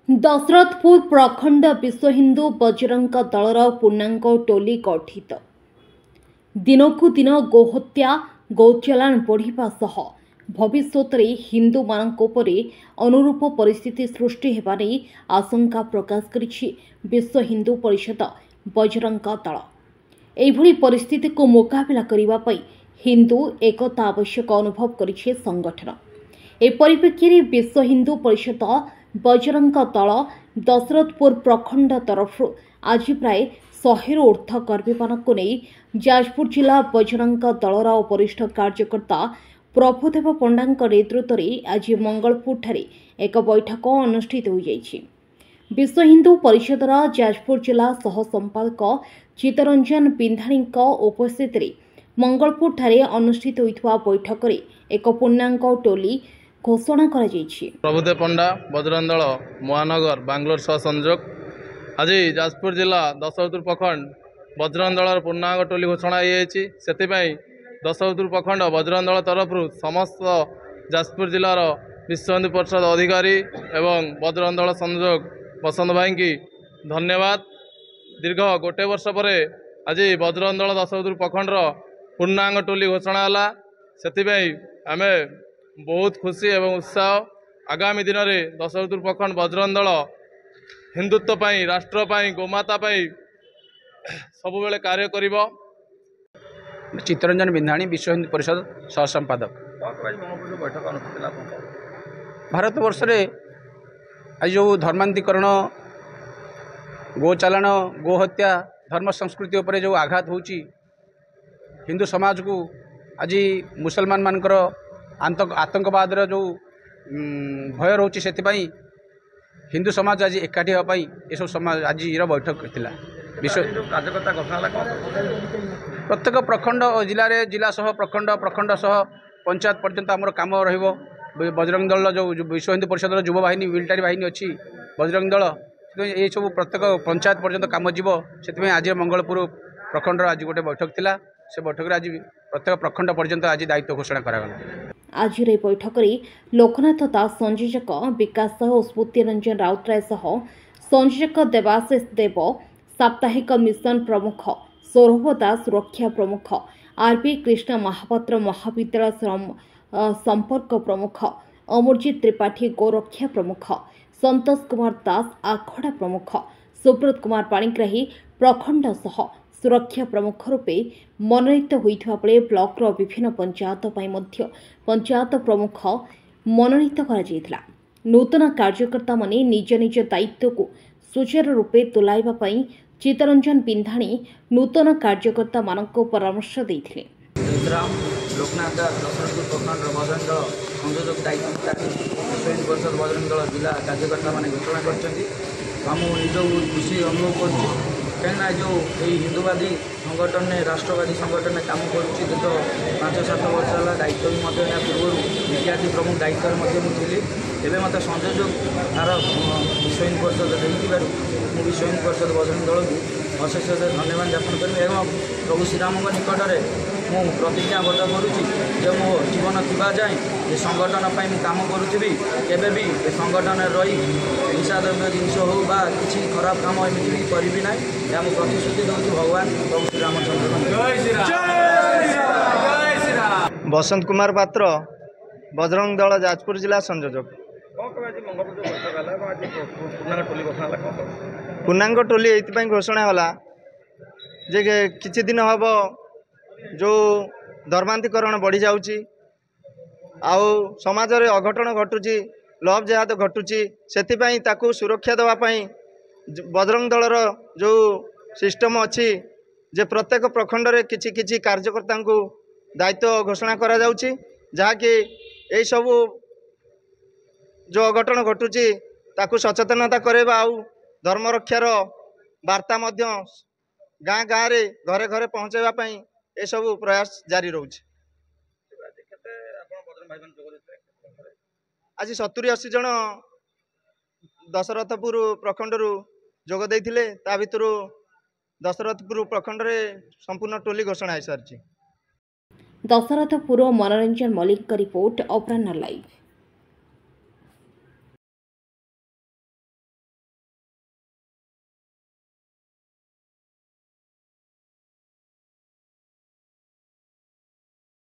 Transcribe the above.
दशरथपुर प्रखंड विश्व हिंदू बजरंग दलर पूर्णांग टोली गठित। दिनकू दिन गोहत्या गौचलाण बढ़िबा सह भविष्यत हिंदू मानकोपरे अनुरूप परिस्थिति सृष्टि हेबा नै आशंका प्रकाश करिछि विश्व हिंदू परिषद बजरंग दल। एभली परिस्थिति को मुकाबला करिबा पई हिंदू एकता आवश्यक अनुभव करिछि संगठन। ए परिप्रेक्षी विश्व हिंदू परिषद बजरंग दल दशरथपुर प्रखंड तरफ आज प्राय 100 ऊर्ध्व कर्मी मानक नहीं जाजपुर जिला बजरंग दलर वरिष्ठ कार्यकर्ता प्रभुदेव पंडा नेतृत्व में आज मंगलपुर ठारे एक बैठक अनुष्ठित हो जाइछि। विश्व हिंदू परिषदर जाजपुर जिला सह संपादक चित्तरंजन बिंधाणी उपस्थित मंगलपुर ठारे अनुष्ठित होइथवा बैठक में एक पूर्णांग टोली घोषणा करा जाइछि। प्रभुदेव पंडा बजरंग दल महानगर बांग्लोर सह संयोग आज जाजपुर जिला दशरथपुर प्रखंड बजरंग दल पूर्णांग टोली घोषणा होती। दशरथपुर प्रखंड बजरंग दल तरफ समस्त जाजपुर जिलार विश्व हिंदू परिषद अधिकारी एवं बजरंग दल संयोग बसंत भाई की धन्यवाद। दीर्घ गोटे वर्ष पर आज बजरंग दल दशरथपुर प्रखंडर पूर्णांग टोली घोषणा है। से आम बहुत खुशी एवं उत्साह आगामी दिन में दशरथपुर प्रखंड बजरंग दल हिंदुत्व पाई राष्ट्र पाई गोमाता पाई सब बेले कार्य करिब। चित्तरंजन बिंधाणी विश्व हिंदू परिषद सह संपादक। भारत वर्ष रे आज जो धर्मांतरीकरण गोचालाण गोहत्या धर्म संस्कृति उपर जो आघात होची हिंदू समाज को आज मुसलमान मानकर आतंकवाद जो भय रोचे से हिंदू समाज आज एकाठी होगापी ये सब समाज आज बैठक थिला। विश्व कार्यकर्ता प्रत्येक प्रखंड और जिला सह प्रखंड प्रखंड सह पंचायत पर्यंत आमर कम रहिबो। बजरंग दल जो विश्व हिंदू परिषद युवा बाहिनी मिलिटारी बाहिनी अच्छी बजरंग दल ये सब प्रत्येक पंचायत पर्यंत कम जीवो से आज मंगलपुर प्रखंड आज गोटे बैठक थिला। से बैठक आज प्रत्येक प्रखंड पर्यंत आज दायित्व घोषणा करागला। आज बैठक में लोकनाथ दास संयोजक विकास साहू स्फूर्ति रंजन राउतराय सह संयोजक देवाशीष देव साप्ताहिक मिशन प्रमुख सौरभ दास सुरक्षा प्रमुख आरपी कृष्ण महापात्र महाविद्यालय संपर्क प्रमुख अमरजीत त्रिपाठी गोरक्षा प्रमुख संतोष कुमार दास आखड़ा प्रमुख सुब्रत कुमार पाणिग्राही प्रखंड सह सुरक्षा प्रमुख रूपे मनोनीत होइथवा बेले ब्लॉकर विभिन्न पंचायत पंचायत प्रमुख मनोनीत करा जायतिला। नूतन कार्यकर्ता माने निज निज दायित्व को सुचारू रूपे तुलाइबा पई चित्तरंजन बिंधाणी नूतन कार्यकर्ता मानक परामर्श देथिले। लोकनाथ दशरथपुर प्रखंड बजरंग दल संयोजक दायित्व विश्व हिंदू परिषद बजरंग दल जिला कार्यकर्ता मैंने घोषणा कर निज खुशी अनुभव कर कहीं जो यही हिंदूवादी संगठन ने राष्ट्रवादी संगठन में काम करुँच गत 5-7 वर्ष है दायित्व भी पूर्व विद्यार्थी प्रमुख दायित्व थी एवं मत संयोजक तार विश्व हिंदू परिषद मुझे विश्व हिंदू परिषद बजरंग दल को अशेष धन्यवाद ज्ञापन करी एवं प्रभु श्रीराम निकट में मु प्रतिज्ञाबद्ध करुँची जे मो जीवन थी जाए ये संगठन पर काम करुवी केवे भी ये संगठन रही निशाद्रव्य जिनस हो कि खराब काम एमती भी करी ना या प्रतिश्रुति दूसरी भगवान प्रभु श्रीरामचंद्र। बसंत कुमार पात्र बजरंग दल जाजपुर जिला संयोजक। पूर्णांग टोली ये घोषणा होला जे किछि दिन हम जो धर्मांतरीकरण बढ़ी जाउची आउ समाज रे अघटन घटुची लव जेहाद घटुची सेतिपई ताकू सुरक्षा देवाई बजरंग दलर जो सिस्टम अच्छी जे प्रत्येक प्रखंड रे किछि किछि कार्यकर्ता को दायित्व घोषणा करा जाउची जहाँकि यही सब जो अघटन घटुची ताकू सचेतनता करेबा आउ धर्म रक्षार वार्ता मध्य गाँ गाँ रे घरे घरे पहुँचेबा ये सब प्रयास जारी रोचे। आज 70-80 जन दशरथपुर प्रखंड जोग देइथिले ता भितरु दशरथपुर प्रखंड रे संपूर्ण टोली घोषणा हो सारी। दशरथपुर मनोरंजन मलिक रिपोर्ट अपराह्न लाइव।